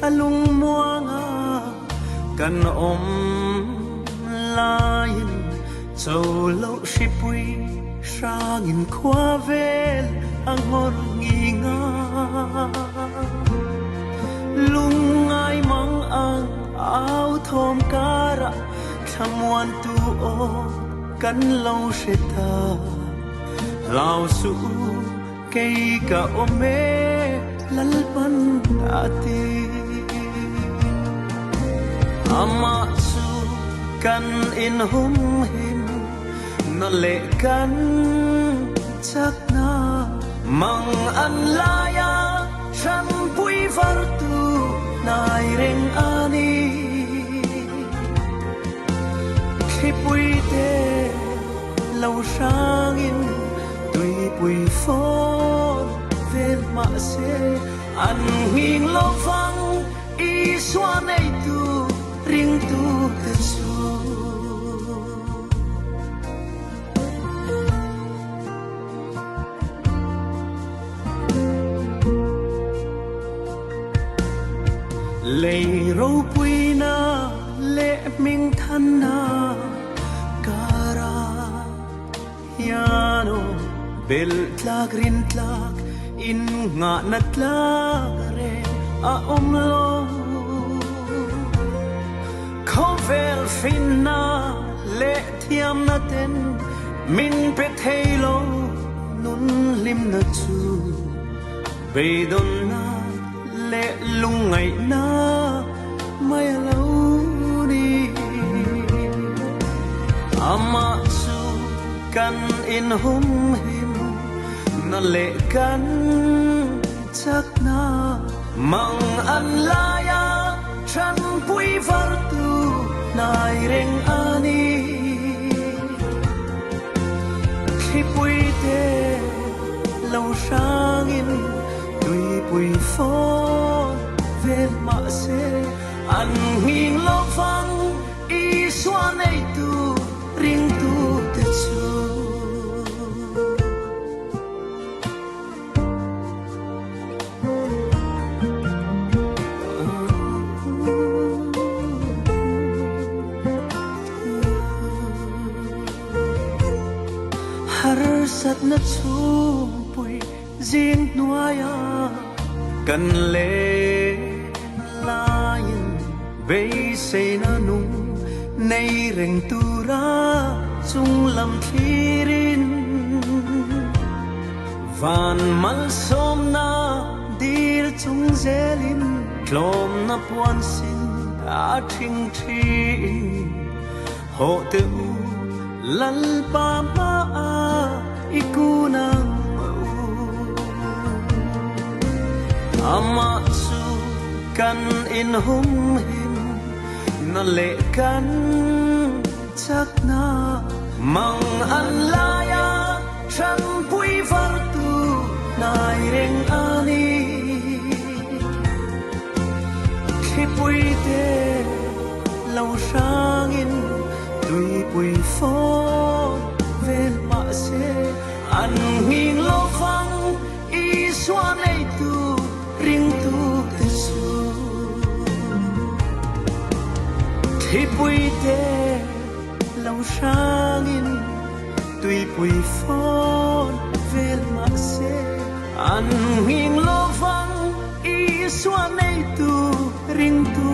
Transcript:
alung muanga kan om lain châu lâu shipui sang khoa vel angor nginga lung ai mang ang áo thom cara thamwan tu o kan lâu sheta lao su cây cả ome lalpan ati ama su kan in hum him na le kan chắc na mang an laya chan pui var tu nai reng ani khi pui te lâu sang in tui pui phone vel ma se an hing lo vang i xóa nei tu ring tu te su lei ro pui na le ming than na kara yano bel tlak rin tlak in nga na tlak re a lo khovel fin na le thiam na ten min pe thailo nun lim na chu be don na le lungai na mai lo ni ama su kan in hum him na le kan chắc na mang an laya chan pui var tu nai reng ani khi pui te lâu sang in tui pui phone vel ma se an hing lo vang i xóa nei tu ring tu te chu har sat na chung pui riêng nuaya kan le lain ve se na nung nei reng tu ra chung lam thirin van mal som na dir chung zelin klom na puan sin a thing thin ho te u lal pa ma a ikunang ama su kan in hum him na le kan chắc na mang an laya chan pui var tu nai reng ani khi pui te lâu sang in tui pui phone vel ma se an hing lo vang i xóa nei tu ring tu te su khi pui te lâu sang in tui pui phone vel ma se an hing lo vang i xóa nei tu ring tu